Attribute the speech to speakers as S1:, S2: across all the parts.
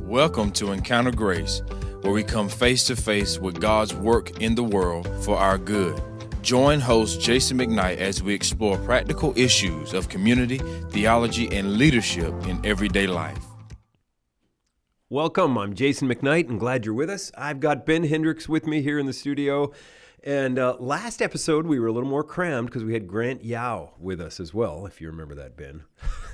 S1: Welcome to Encounter Grace, where we come face to face with God's work in the world for our good. Join host Jason McKnight as we explore practical issues of community, theology, and leadership in everyday life.
S2: Welcome, I'm Jason McKnight and glad you're with us. I've got Ben Hendricks with me here in the studio. And last episode, we were a little more crammed because we had Grant Yao with us as well, if you remember that, Ben.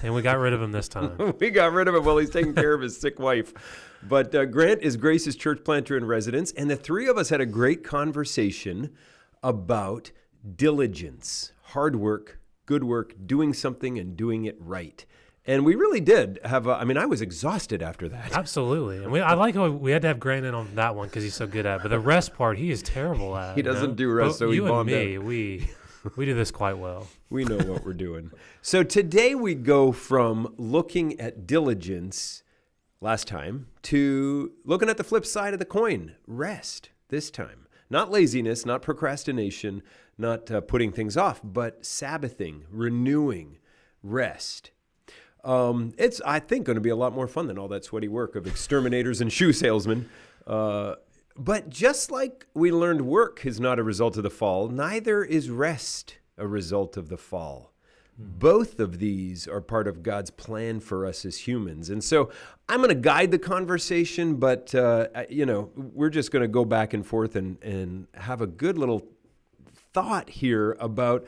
S3: And we got rid of him this time.
S2: We got rid of him while he's taking care of his sick wife. But Grant is Grace's church planter in residence, and the three of us had a great conversation about diligence, hard work, good work, doing something and doing it right. And we really did have I was exhausted after that.
S3: Absolutely. And I like how we had to have Grant in on that one because he's so good at it. But the rest part, he is terrible at.
S2: He doesn't do rest, so he bombed out.
S3: You and me, we do this quite well.
S2: We know what we're doing. So today we go from looking at diligence last time to looking at the flip side of the coin, rest this time. Not laziness, not procrastination, not putting things off, but Sabbathing, renewing, rest. It's, I think, going to be a lot more fun than all that sweaty work of exterminators and shoe salesmen. But just like we learned work is not a result of the fall, neither is rest a result of the fall. Both of these are part of God's plan for us as humans. And so I'm going to guide the conversation, but, we're just going to go back and forth and have a good little thought here about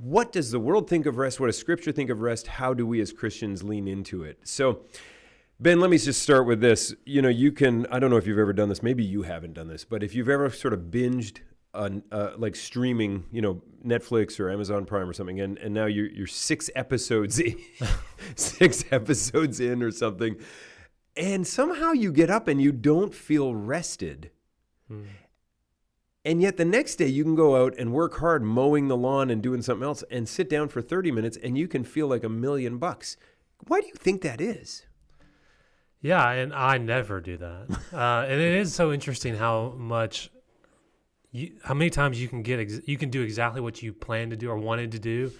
S2: what does the world think of rest? What does Scripture think of rest? How do we as Christians lean into it? So, Ben, let me just start with this. You can, I don't know if you've ever done this. Maybe you haven't done this, but if you've ever sort of binged on like streaming, Netflix or Amazon Prime or something, and now you're 6 episodes in, 6 episodes in or something, and somehow you get up and you don't feel rested. And yet the next day you can go out and work hard mowing the lawn and doing something else and sit down for 30 minutes and you can feel like $1 million. Why do you think that is?
S3: Yeah, and I never do that. And it is so interesting how many times you can do exactly what you planned to do or wanted to do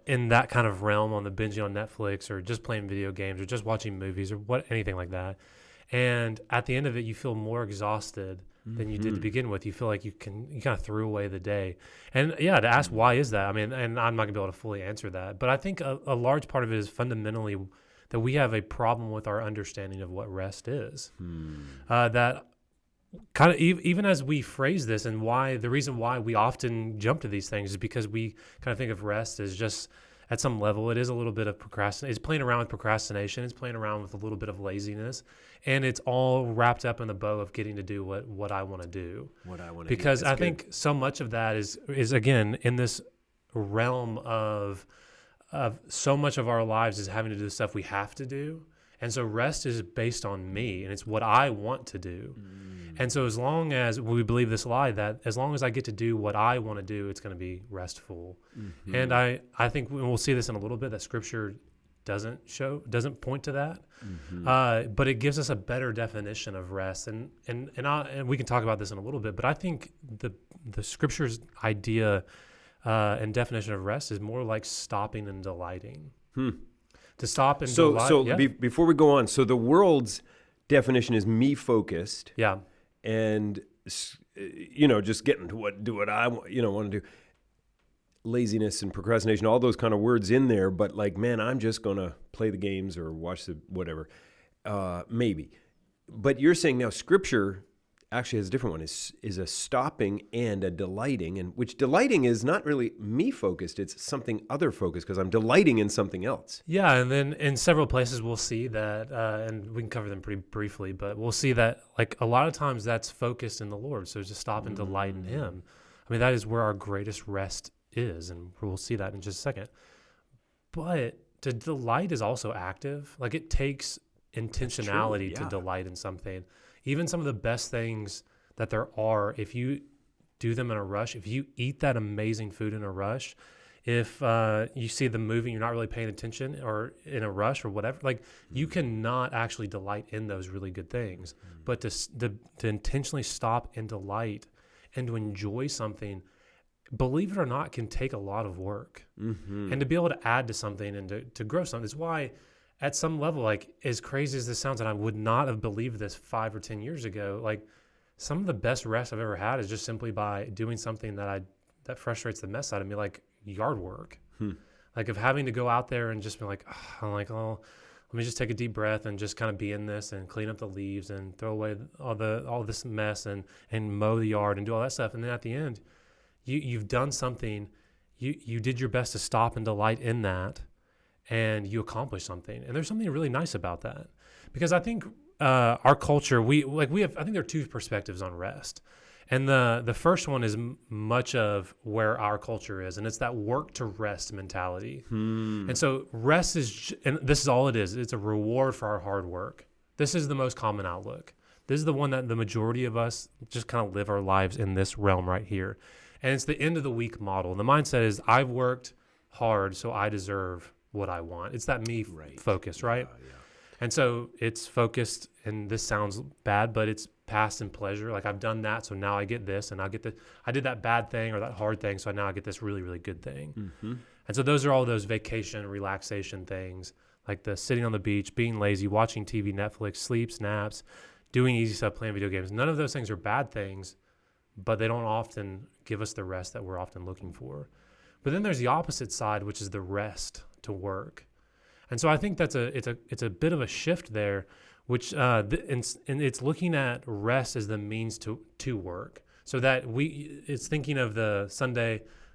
S3: in that kind of realm on the binging on Netflix or just playing video games or just watching movies or anything like that. And at the end of it, you feel more exhausted than you did to begin with. You feel like you kind of threw away the day. And yeah, to ask why is that? And I'm not gonna be able to fully answer that, but I think a large part of it is fundamentally that we have a problem with our understanding of what rest is. That kind of even as we phrase this, and the reason why we often jump to these things is because we kind of think of rest as just at some level, it is a little bit of procrastination. It's playing around with procrastination. It's playing around with a little bit of laziness. And it's all wrapped up in the bow of getting to do what I want to do. Because I think so much of that is again, in this realm of so much of our lives is having to do the stuff we have to do. And so rest is based on me, and it's what I want to do. And so as long as we believe this lie that as long as I get to do what I want to do, it's going to be restful. And I think we'll see this in a little bit, that Scripture doesn't point to that. But it gives us a better definition of rest. And we can talk about this in a little bit, but I think the Scripture's idea and definition of rest is more like stopping and delighting. To stop and delight. So
S2: before we go on, so the world's definition is me-focused.
S3: Yeah.
S2: And, just getting to do what I want to do. Laziness and procrastination, all those kind of words in there. But like, man, I'm just going to play the games or watch the whatever. Maybe. But you're saying now Scripture actually has a different one, is a stopping and a delighting, and which delighting is not really me focused, it's something other focused because I'm delighting in something else.
S3: Yeah, and then in several places we'll see that, and we can cover them pretty briefly, but we'll see that like a lot of times that's focused in the Lord, so to stop and delight in Him. That is where our greatest rest is, and we'll see that in just a second. But to delight is also active. Like it takes intentionality to delight in something. Even some of the best things that there are, if you do them in a rush, if you eat that amazing food in a rush, if you see the movie and you're not really paying attention or in a rush or whatever, like you cannot actually delight in those really good things. But to intentionally stop and delight and to enjoy something, believe it or not, can take a lot of work. And to be able to add to something and to grow something. It's why at some level, like as crazy as this sounds, and I would not have believed this 5 or 10 years ago, like some of the best rest I've ever had is just simply by doing something that frustrates the mess out of me, like yard work. Like of having to go out there and just be like, oh, let me just take a deep breath and just kind of be in this and clean up the leaves and throw away all this mess and mow the yard and do all that stuff. And then at the end, you've done something, you did your best to stop and delight in that, and you accomplish something. And there's something really nice about that, because I think our culture, I think there are two perspectives on rest. And the first one is much of where our culture is, and it's that work to rest mentality. And so rest and this is all it is. It's a reward for our hard work. This is the most common outlook. This is the one that the majority of us just kind of live our lives in this realm right here. And it's the end of the week model. And the mindset is, I've worked hard, so I deserve what I want. It's that me focus, right? Yeah. And so it's focused, and this sounds bad, but it's past and pleasure. Like I've done that, so now I get this, and I did that bad thing or that hard thing, so now I get this really, really good thing. And so those are all those vacation, relaxation things, like the sitting on the beach, being lazy, watching TV, Netflix, sleeps, naps, doing easy stuff, playing video games. None of those things are bad things, but they don't often give us the rest that we're often looking for. But then there's the opposite side, which is the rest to work. And so I think it's a bit of a shift there, which and it's looking at rest as the means to work. So that it's thinking of the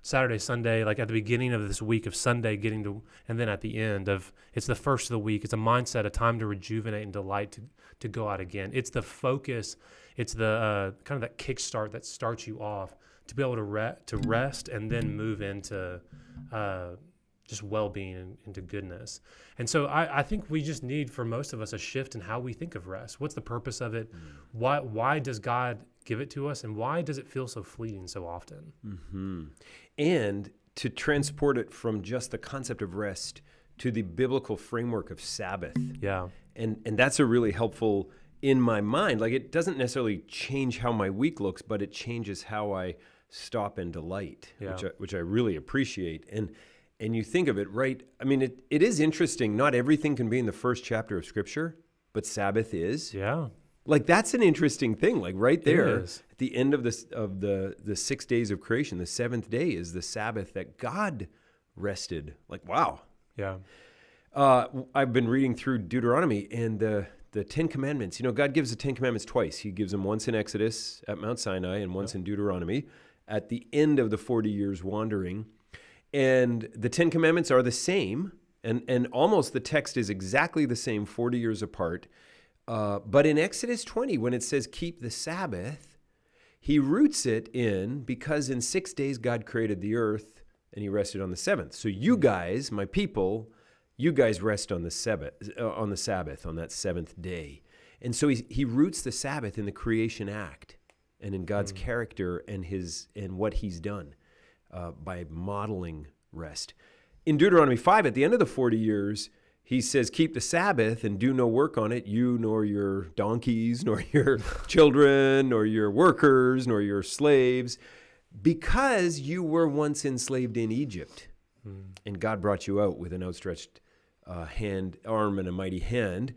S3: Saturday, Sunday, like at the beginning of this week of Sunday getting to, and then at the end of, it's the first of the week. It's a mindset, a time to rejuvenate and delight to go out again. It's the focus. It's the kind of that kickstart that starts you off to be able to rest and then move into just well-being and into goodness. And so I think we just need, for most of us, a shift in how we think of rest. What's the purpose of it? Why does God give it to us? And why does it feel so fleeting so often?
S2: And to transport it from just the concept of rest to the biblical framework of Sabbath. Yeah. And that's a really helpful, in my mind, like it doesn't necessarily change how my week looks, but it changes how I stop and delight, which I really appreciate. And you think of it, right? I mean, it is interesting. Not everything can be in the first chapter of Scripture, but Sabbath is. Yeah. Like that's an interesting thing. Like right there at the end of the 6 days of creation, the seventh day is the Sabbath that God rested. Like, wow. Yeah. I've been reading through Deuteronomy and the Ten Commandments. You know, God gives the Ten Commandments twice. He gives them once in Exodus at Mount Sinai and once in Deuteronomy at the end of the 40 years wandering. And the Ten Commandments are the same, and almost the text is exactly the same 40 years apart. But in Exodus 20, when it says keep the Sabbath, he roots it in because in 6 days God created the earth and he rested on the seventh. So you guys, my people, you guys rest on the Sabbath, on that seventh day. And so he roots the Sabbath in the creation act and in God's character and what he's done. By modeling rest. In Deuteronomy 5, at the end of the 40 years, he says, keep the Sabbath and do no work on it, you nor your donkeys, nor your children, nor your workers, nor your slaves, because you were once enslaved in Egypt. And God brought you out with an outstretched arm and a mighty hand.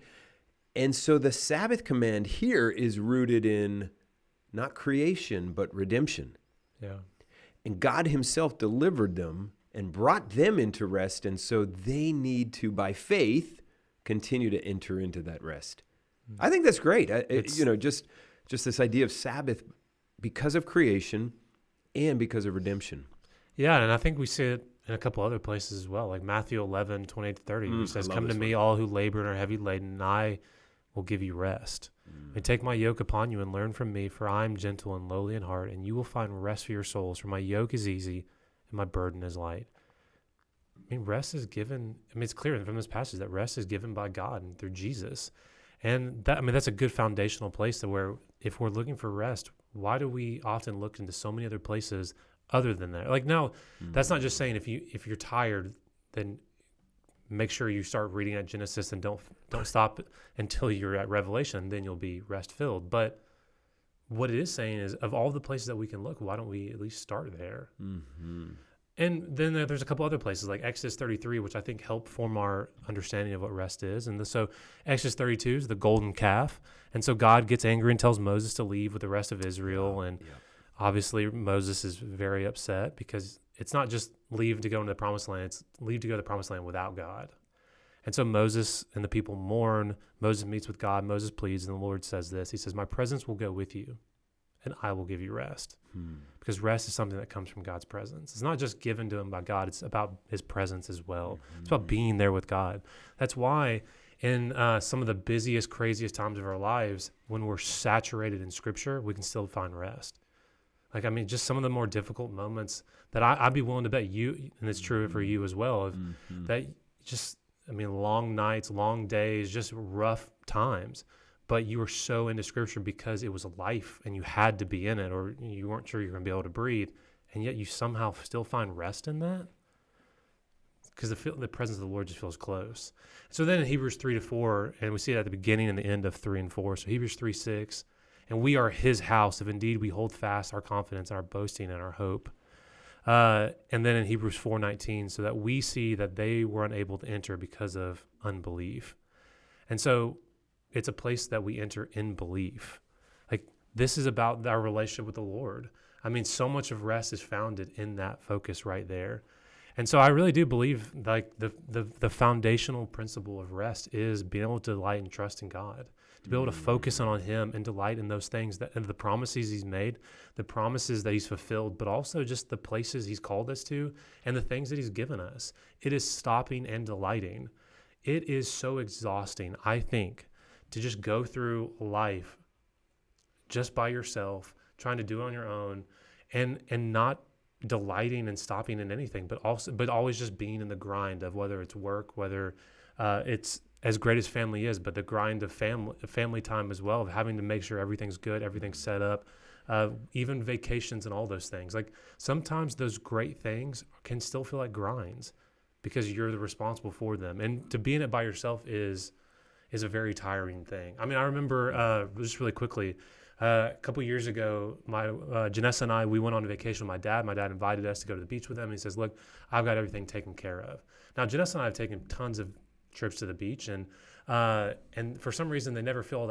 S2: And so the Sabbath command here is rooted in not creation, but redemption. Yeah. And God himself delivered them and brought them into rest. And so they need to, by faith, continue to enter into that rest. I think that's great. Just this idea of Sabbath because of creation and because of redemption.
S3: Yeah, and I think we see it in a couple other places as well, like Matthew 11:28-30, which says, come to me, all who labor and are heavy laden, and I will give you rest. And take my yoke upon you and learn from me, for I am gentle and lowly in heart, and you will find rest for your souls. For my yoke is easy and my burden is light. I mean, rest is given. I mean, it's clear from this passage that rest is given by God and through Jesus. And that's a good foundational place to where if we're looking for rest, why do we often look into so many other places other than that? Like, no, that's not just saying if you're tired, then make sure you start reading at Genesis and don't stop until you're at Revelation. Then you'll be rest filled. But what it is saying is, of all the places that we can look, why don't we at least start there? And then there's a couple other places like Exodus 33, which I think help form our understanding of what rest is. And so Exodus 32 is the golden calf. And so God gets angry and tells Moses to leave with the rest of Israel. And obviously Moses is very upset because it's not just leave to go into the promised land. It's leave to go to the promised land without God. And so Moses and the people mourn. Moses meets with God. Moses pleads. And the Lord says this. He says, my presence will go with you, and I will give you rest. Because rest is something that comes from God's presence. It's not just given to him by God. It's about his presence as well. It's about being there with God. That's why in some of the busiest, craziest times of our lives, when we're saturated in Scripture, we can still find rest. Like, I mean, just some of the more difficult moments that I'd be willing to bet you, and it's true for you as well, that just, I mean, long nights, long days, just rough times. But you were so into Scripture because it was a life and you had to be in it, or you weren't sure you were going to be able to breathe, and yet you somehow still find rest in that because the presence of the Lord just feels close. So then in Hebrews 3-4, and we see it at the beginning and the end of 3 and 4, so Hebrews 3:6, and we are his house if indeed we hold fast our confidence, our boasting, and our hope. And then in Hebrews 4:19, so that we see that they were unable to enter because of unbelief. And so it's a place that we enter in belief. Like, this is about our relationship with the Lord. I mean, so much of rest is founded in that focus right there. And so I really do believe like the foundational principle of rest is being able to delight and trust in God, to be able to focus on him and delight in those things and the promises he's made, the promises that he's fulfilled, but also just the places he's called us to and the things that he's given us. It is stopping and delighting. It is so exhausting, I think, to just go through life just by yourself, trying to do it on your own, and not delighting and stopping in anything, but always just being in the grind of whether it's work, whether it's as great as family is, but the grind of family time as well, of having to make sure everything's good, everything's set up, even vacations and all those things. Like, sometimes those great things can still feel like grinds because you're the responsible for them, and to be in it by yourself is a very tiring thing. I mean, I remember just really quickly, a couple years ago, my Janessa and I, we went on a vacation with my dad. My dad invited us to go to the beach with him. And he says, look, I've got everything taken care of. Now, Janessa and I have taken tons of trips to the beach, and for some reason, they never feel all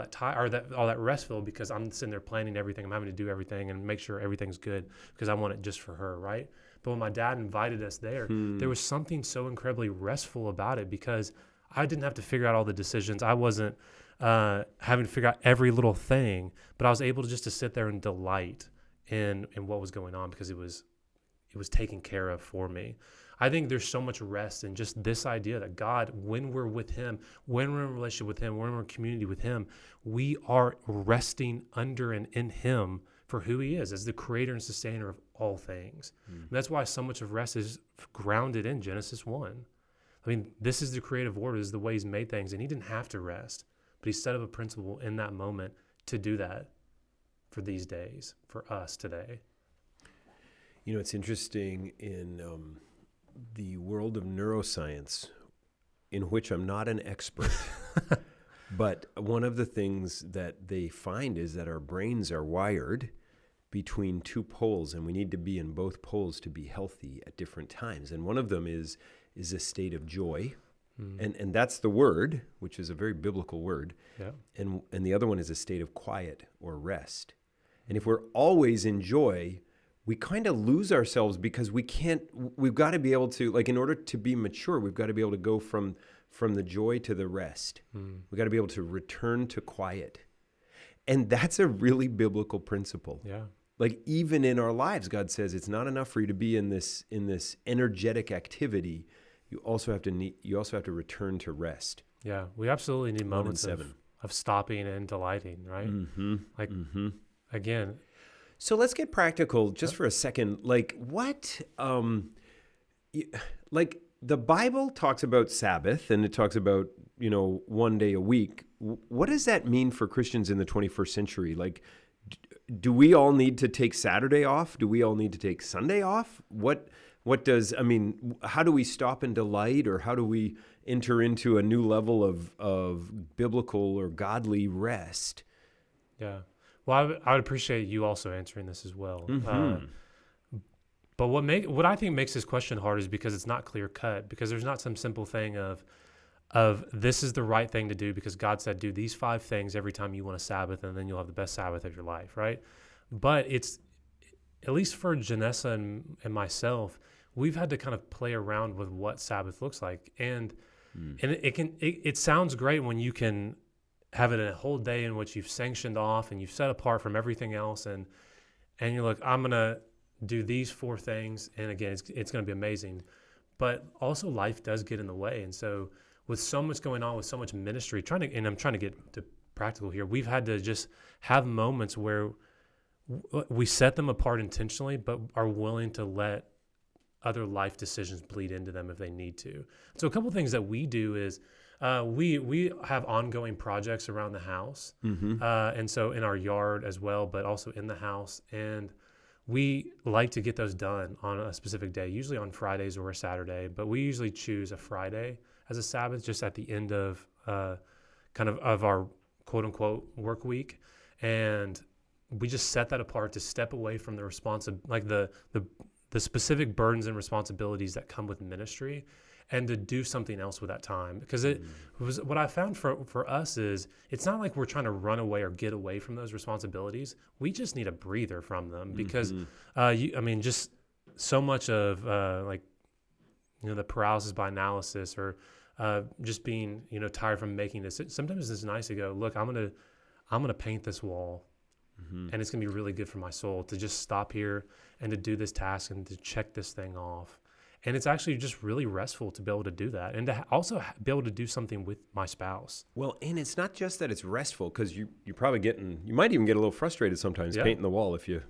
S3: that restful because I'm sitting there planning everything. I'm having to do everything and make sure everything's good because I want it just for her, right? But when my dad invited us there, there was something so incredibly restful about it because I didn't have to figure out all the decisions. I wasn't having to figure out every little thing, but I was able to sit there and delight in what was going on because it was taken care of for me. I think there's so much rest in just this idea that God, when we're with him, when we're in a relationship with him, when we're in community with him, we are resting under and in him for who he is as the creator and sustainer of all things. And that's why so much of rest is grounded in Genesis 1. I mean, this is the creative order, this is the way he's made things, and he didn't have to rest, but he set up a principle in that moment to do that for these days, for us today.
S2: You know, it's interesting in the world of neuroscience, in which I'm not an expert, but one of the things that they find is that our brains are wired between two poles, and we need to be in both poles to be healthy at different times. And one of them is a state of joy. And that's the word, which is a very biblical word.
S3: Yeah.
S2: And the other one is a state of quiet or rest. And if we're always in joy, we kind of lose ourselves because we've got to be able to, like, in order to be mature, we've got to be able to go from the joy to the rest. We've got to be able to return to quiet. And that's a really biblical principle.
S3: Yeah.
S2: Like, even in our lives, God says it's not enough for you to be in this energetic activity. You also have to return to rest.
S3: Yeah, we absolutely need moments of stopping and delighting, right? Again.
S2: So let's get practical just for a second. Like, what, like, the Bible talks about Sabbath, and it talks about, one day a week. What does that mean for Christians in the 21st century? Like, do we all need to take Saturday off? Do we all need to take Sunday off? How do we stop and delight, or how do we enter into a new level of biblical or godly rest?
S3: Yeah. Well, I would appreciate you also answering this as well. But what I think makes this question hard is because it's not clear cut, because there's not some simple thing of this is the right thing to do because God said do these 5 things every time you want a Sabbath, and then you'll have the best Sabbath of your life, right? But it's, at least for Janessa and myself, we've had to kind of play around with what Sabbath looks like. And it sounds great when you can have it in a whole day in which you've sanctioned off and you've set apart from everything else, and you're like, I'm going to do these 4 things, and again, it's going to be amazing. But also life does get in the way. And so with so much going on, with so much ministry, and I'm trying to get to practical here, we've had to just have moments where we set them apart intentionally, but are willing to let other life decisions bleed into them if they need to. So a couple of things that we do is we have ongoing projects around the house, and so in our yard as well, but also in the house. And we like to get those done on a specific day, usually on Fridays or a Saturday, but we usually choose a Friday as a Sabbath just at the end of kind of our quote unquote work week. And we just set that apart to step away from the specific burdens and responsibilities that come with ministry, and to do something else with that time. Because it was what I found for us is it's not like we're trying to run away or get away from those responsibilities. We just need a breather from them because, just so much of the paralysis by analysis or just being, tired from making this. Sometimes it's nice to go, look, I'm gonna paint this wall. And it's going to be really good for my soul to just stop here and to do this task and to check this thing off. And it's actually just really restful to be able to do that and to also be able to do something with my spouse.
S2: Well, and it's not just that it's restful, because you're probably you might even get a little frustrated sometimes painting the wall if you,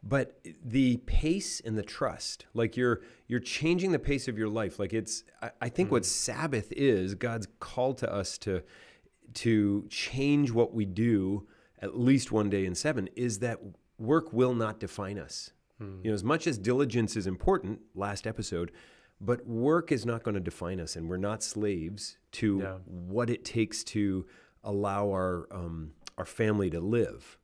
S2: but the pace and the trust, like you're changing the pace of your life. Like I think what Sabbath is, God's call to us to change what we do at least one day in 7, is that work will not define us. As much as diligence is important, last episode, but work is not going to define us, and we're not slaves to what it takes to allow our family to live.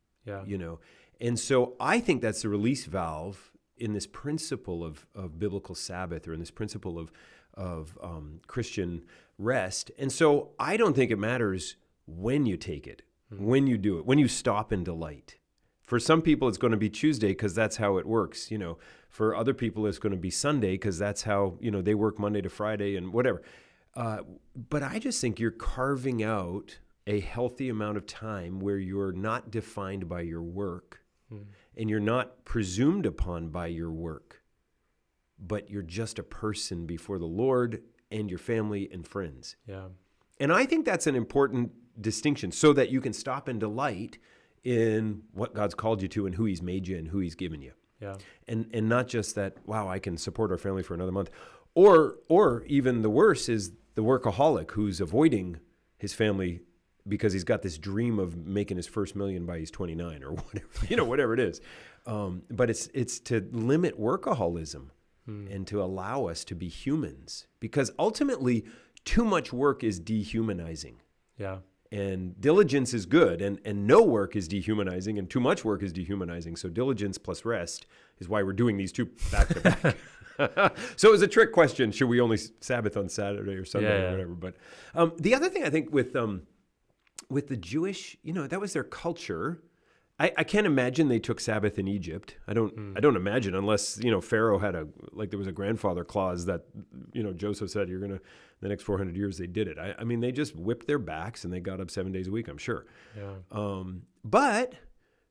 S2: And so I think that's the release valve in this principle of biblical Sabbath, or in this principle of Christian rest. And so I don't think it matters when you take it. When you do it, when you stop and delight. For some people, it's going to be Tuesday because that's how it works. For other people, it's going to be Sunday because that's how, they work Monday to Friday and whatever. But I just think you're carving out a healthy amount of time where you're not defined by your work and you're not presumed upon by your work, but you're just a person before the Lord and your family and friends.
S3: Yeah.
S2: And I think that's an important distinction, so that you can stop and delight in what God's called you to and who He's made you and who He's given you.
S3: Yeah.
S2: And not just that, wow, I can support our family for another month. Or even the worse is the workaholic who's avoiding his family because he's got this dream of making his first million by he's 29 or whatever, whatever it is. But it's to limit workaholism and to allow us to be humans, because ultimately too much work is dehumanizing.
S3: Yeah.
S2: And diligence is good, and no work is dehumanizing, and too much work is dehumanizing. So diligence plus rest is why we're doing these two back to back. So it was a trick question. Should we only Sabbath on Saturday or Sunday or whatever? But the other thing I think with the Jewish, that was their culture. I can't imagine they took Sabbath in Egypt. I don't imagine, unless Pharaoh had there was a grandfather clause that Joseph said, you're gonna, the next 400 years they did it. I mean, they just whipped their backs and they got up 7 days a week, I'm sure.
S3: Yeah.
S2: But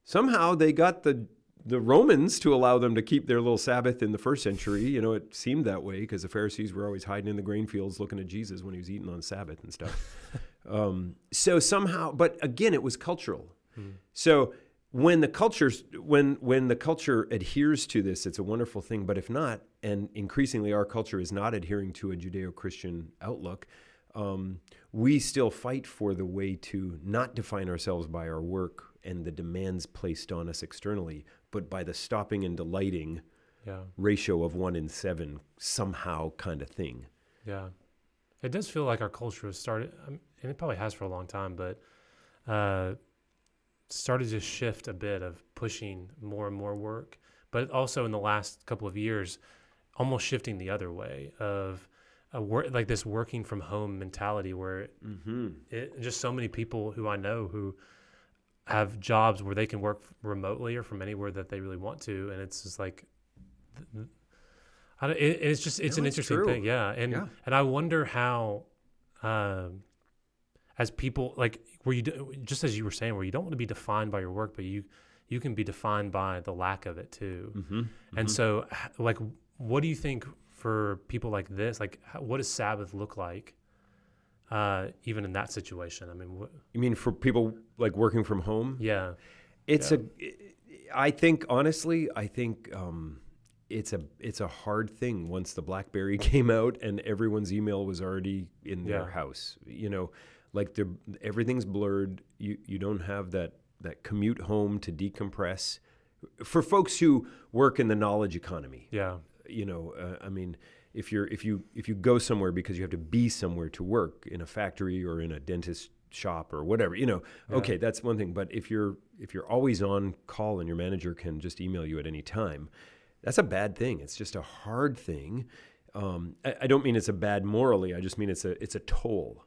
S2: somehow they got the Romans to allow them to keep their little Sabbath in the first century. It seemed that way because the Pharisees were always hiding in the grain fields looking at Jesus when he was eating on Sabbath and stuff. So somehow, but again, it was cultural. So when the culture adheres to this, it's a wonderful thing. But if not, and increasingly our culture is not adhering to a Judeo-Christian outlook, we still fight for the way to not define ourselves by our work and the demands placed on us externally, but by the stopping and delighting ratio of 1 in 7 somehow kind of thing.
S3: Yeah. It does feel like our culture has started, and it probably has for a long time, but started to shift a bit of pushing more and more work. but also in the last couple of years, almost shifting the other way of like this working from home mentality where just so many people who I know who have jobs where they can work remotely or from anywhere that they really want to. And it's just like, it's an interesting thing. Yeah. And I wonder how, as people, like just as you were saying, where you don't want to be defined by your work, but you can be defined by the lack of it too. And so like, what do you think for people like this? Like, what does Sabbath look like? Even in that situation? I mean,
S2: you mean for people like working from home?
S3: Yeah.
S2: I think honestly, it's a hard thing once the BlackBerry came out and everyone's email was already in their house. Like everything's blurred. You don't have that commute home to decompress. For folks who work in the knowledge economy. Yeah. I mean, if you go somewhere because you have to be somewhere to work in a factory or in a dentist shop or whatever, okay, that's one thing. But if you're always on call and your manager can just email you at any time, that's a bad thing. It's just a hard thing. I don't mean it's a bad morally. I just mean it's a toll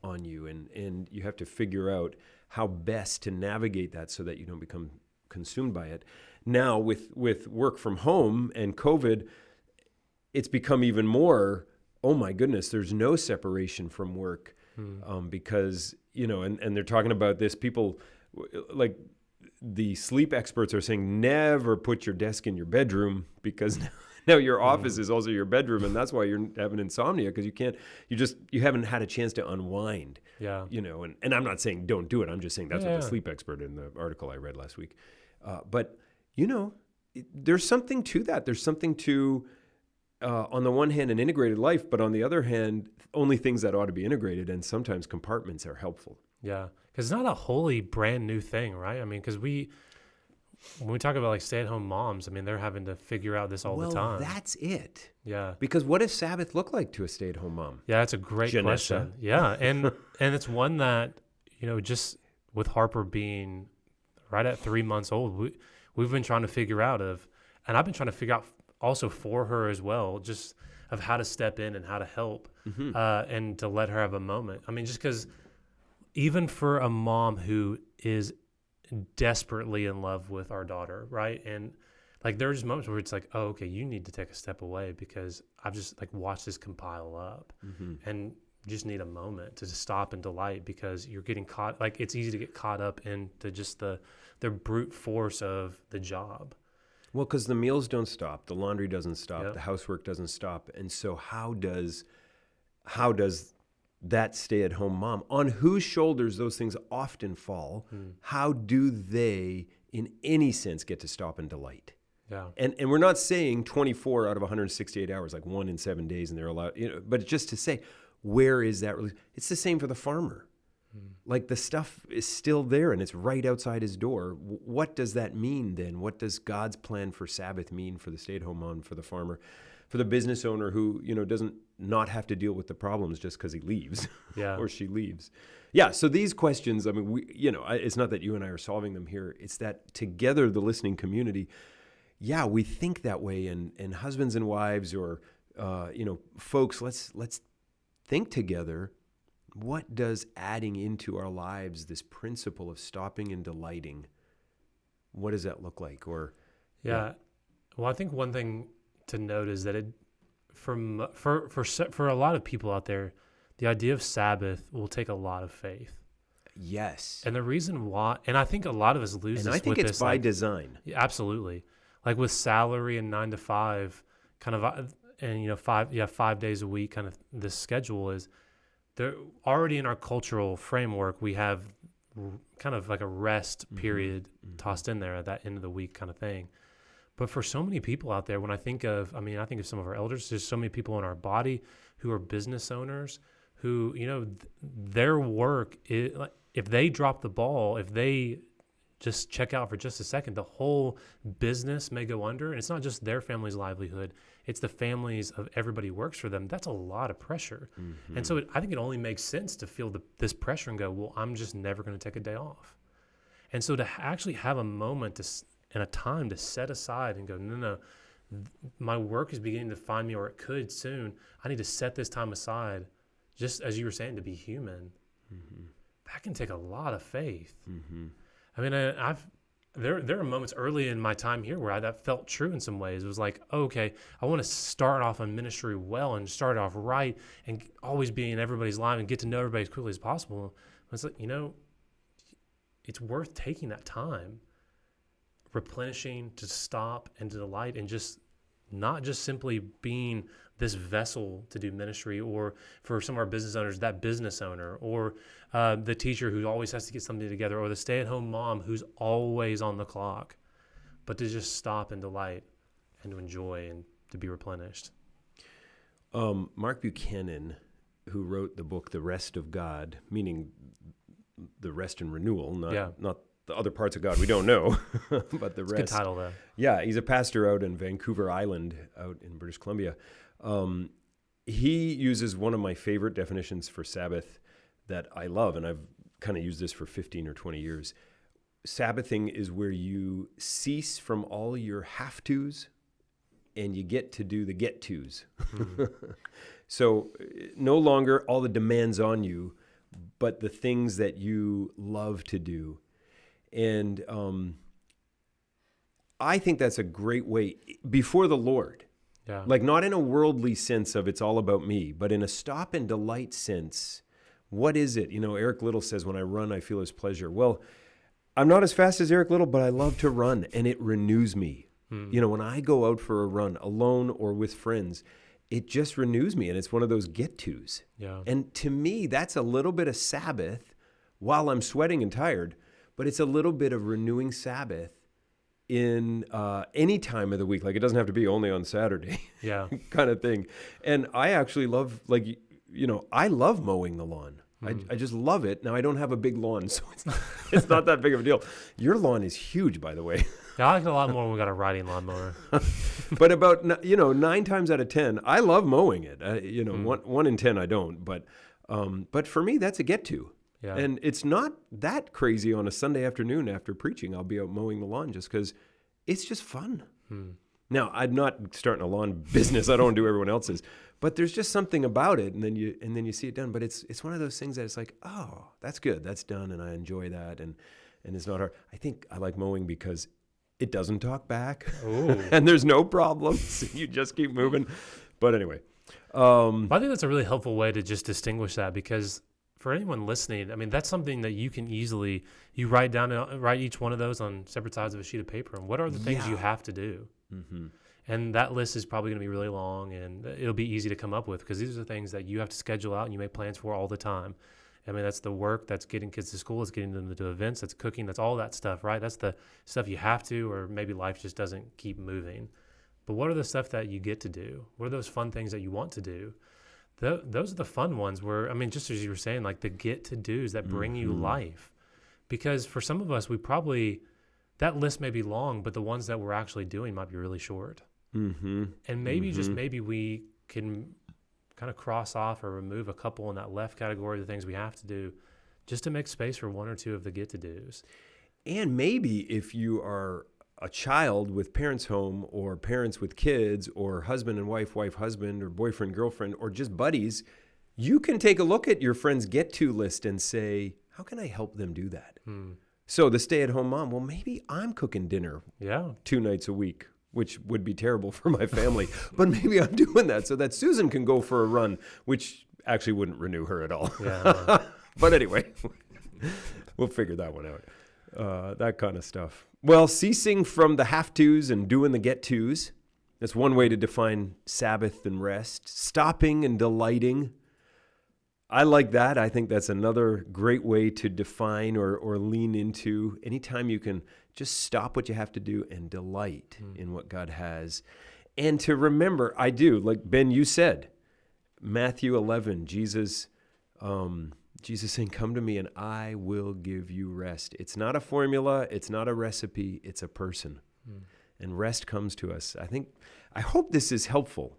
S2: on you, and you have to figure out how best to navigate that so that you don't become consumed by it. Now with work from home and COVID, it's become even more, oh my goodness, there's no separation from work because, and they're talking about this, people like the sleep experts are saying never put your desk in your bedroom because now your office is also your bedroom, and that's why you're having insomnia, because you haven't had a chance to unwind. Yeah. And I'm not saying don't do it. I'm just saying that's what the sleep expert in the article I read last week. But there's something to that. There's something to, on the one hand, an integrated life, but on the other hand, only things that ought to be integrated, and sometimes compartments are helpful.
S3: Yeah, because it's not a wholly brand new thing, right? I mean, because when we talk about like stay-at-home moms, I mean, they're having to figure out this all the time.
S2: Well, that's it.
S3: Yeah.
S2: Because what does Sabbath look like to a stay-at-home mom?
S3: Yeah, that's a great question. Yeah, and it's one that, just with Harper being right at 3 months old, we've been trying to figure out and I've been trying to figure out also for her as well, just of how to step in and how to help and to let her have a moment. I mean, just because even for a mom who is desperately in love with our daughter, right? And like there's moments where it's like, oh, okay, you need to take a step away because I've just like watched this compile up and you just need a moment to just stop and delight because you're getting caught. Like it's easy to get caught up into just the brute force of the job.
S2: Well, because the meals don't stop, the laundry doesn't stop, the housework doesn't stop. And so how does that stay-at-home mom, on whose shoulders those things often fall, how do they, in any sense, get to stop and delight? Yeah. And we're not saying 24 out of 168 hours, like 1 in 7 days, and they're allowed, but just to say, where is that release? It's the same for the farmer. Like the stuff is still there and it's right outside his door. What does that mean then? What does God's plan for Sabbath mean for the stay-at-home mom, for the farmer, for the business owner who, doesn't not have to deal with the problems just because he leaves or she leaves? Yeah, so these questions, I mean, it's not that you and I are solving them here. It's that together, the listening community, we think that way. And husbands and wives or, folks, let's think together. What does adding into our lives this principle of stopping and delighting, what does that look like? Or
S3: well, I think one thing to note is that for a lot of people out there, the idea of Sabbath will take a lot of faith.
S2: Yes.
S3: And the reason why, and I think a lot of us lose
S2: and
S3: this.
S2: I think
S3: with
S2: it's by design.
S3: Yeah, absolutely. Like with salary and 9 to 5 kind of, and 5 days a week kind of this schedule is, they're already in our cultural framework. We have kind of like a rest period tossed in there at that end of the week kind of thing. But for so many people out there, when I think of some of our elders, there's so many people in our body who are business owners who, their work is like, if they drop the ball, if they just check out for just a second, the whole business may go under. And it's not just their family's livelihood. It's the families of everybody who works for them. That's a lot of pressure. And so I think it only makes sense to feel this pressure and go, well, I'm just never going to take a day off. And so to actually have a moment and a time to set aside and go, no, my work is beginning to find me, or it could soon. I need to set this time aside, just as you were saying, to be human. Mm-hmm. That can take a lot of faith. Mm-hmm. I mean, there are moments early in my time here where that felt true in some ways. It was like, okay, I want to start off on ministry well and start off right and always be in everybody's life and get to know everybody as quickly as possible. But it's like, it's worth taking that time, replenishing, to stop and to delight, and just not just simply being this vessel to do ministry, or for some of our business owners, that business owner, or the teacher who always has to get something together, or the stay-at-home mom who's always on the clock, but to just stop and delight and to enjoy and to be replenished.
S2: Mark Buchanan, who wrote the book The Rest of God, meaning the rest and renewal, not the other parts of God we don't know, but the rest.
S3: Good title, though.
S2: Yeah, he's a pastor out in Vancouver Island, out in British Columbia. He uses one of my favorite definitions for Sabbath that I love, and I've kind of used this for 15 or 20 years. Sabbathing is where you cease from all your have-tos and you get to do the get-tos. Mm-hmm. So no longer all the demands on you, but the things that you love to do. And I think that's a great way before the Lord.
S3: Yeah.
S2: Like, not in a worldly sense of it's all about me, but in a stop and delight sense. What is it? Eric Little says, when I run, I feel his pleasure. Well, I'm not as fast as Eric Little, but I love to run, and it renews me. When I go out for a run alone or with friends, it just renews me, and it's one of those get-tos.
S3: Yeah.
S2: And to me, that's a little bit of Sabbath while I'm sweating and tired, but it's a little bit of renewing Sabbath in any time of the week. Like, it doesn't have to be only on Saturday.
S3: Yeah.
S2: kind of thing. And I actually love, I love mowing the lawn. I just love it. Now, I don't have a big lawn, so it's not that big of a deal. Your lawn is huge, by the way.
S3: Yeah, I like it a lot more when we got a riding lawnmower.
S2: But about 9 times out of 10, I love mowing it. 1 in 10 I don't. But for me, that's a get to.
S3: Yeah.
S2: And it's not that crazy on a Sunday afternoon after preaching. I'll be out mowing the lawn just because it's just fun. Now, I'm not starting a lawn business. I don't do everyone else's. But there's just something about it, and then you see it done. But it's one of those things that it's like, oh, that's good, that's done, and I enjoy that, and it's not hard. I think I like mowing because it doesn't talk back, and there's no problems. You just keep moving. But anyway,
S3: I think that's a really helpful way to just distinguish that, because for anyone listening, I mean, that's something that you can easily write each one of those on separate sides of a sheet of paper. And what are the things you have to do? Mm-hmm. And that list is probably going to be really long, and it'll be easy to come up with, because these are the things that you have to schedule out and you make plans for all the time. I mean, that's the work, that's getting kids to school, it's getting them to events, that's cooking, that's all that stuff, right? That's the stuff you have to, or maybe life just doesn't keep moving. But what are the stuff that you get to do? What are those fun things that you want to do? Those are the fun ones where, I mean, just as you were saying, like the get-to-dos that bring you life. Because for some of us, that list may be long, but the ones that we're actually doing might be really short. Mm-hmm. And maybe, just maybe, we can kind of cross off or remove a couple in that left category of the things we have to do, just to make space for one or two of the get-to-dos.
S2: And maybe if you are a child with parents home, or parents with kids, or husband and wife, husband, or boyfriend, girlfriend, or just buddies, you can take a look at your friend's get-to list and say, how can I help them do that? So the stay-at-home mom, well, maybe I'm cooking dinner 2 nights a week, which would be terrible for my family, but maybe I'm doing that so that Susan can go for a run, which actually wouldn't renew her at all. Yeah. But anyway, we'll figure that one out. That kind of stuff. Well, ceasing from the have-tos and doing the get-tos. That's one way to define Sabbath and rest. Stopping and delighting. I like that. I think that's another great way to define or lean into. Anytime you can just stop what you have to do and delight in what God has. And to remember, I do, like Ben, you said, Matthew 11, Jesus saying, come to me and I will give you rest. It's not a formula. It's not a recipe. It's a person. And rest comes to us. I hope this is helpful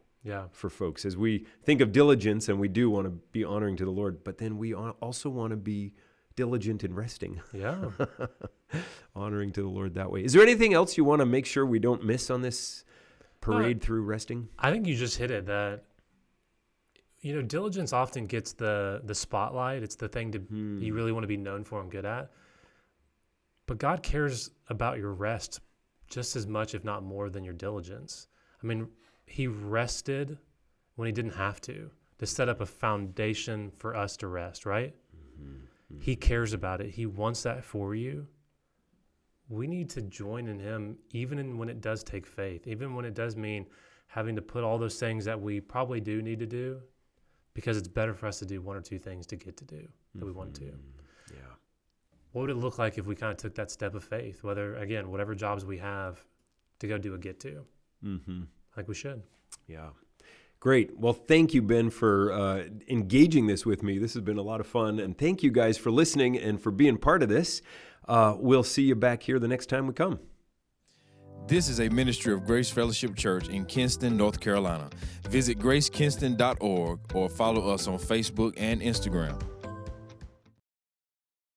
S2: for folks as we think of diligence, and we do want to be honoring to the Lord, but then we also want to be diligent in resting.
S3: Yeah.
S2: Honoring to the Lord that way. Is there anything else you want to make sure we don't miss on this parade through resting?
S3: I think you just hit it, that diligence often gets the spotlight. It's the thing you really want to be known for and good at. But God cares about your rest just as much, if not more, than your diligence. I mean, he rested when he didn't have to set up a foundation for us to rest, right? He cares about it. He wants that for you. We need to join in him, even when it does take faith, even when it does mean having to put all those things that we probably do need to do, because it's better for us to do one or two things to get to do that we want to.
S2: Yeah.
S3: What would it look like if we kind of took that step of faith, whatever jobs we have, to go do a get to? I think we should.
S2: Yeah. Great. Well, thank you, Ben, for engaging this with me. This has been a lot of fun. And thank you guys for listening and for being part of this. We'll see you back here the next time we come.
S1: This is a ministry of Grace Fellowship Church in Kinston, North Carolina. Visit gracekinston.org or follow us on Facebook and Instagram.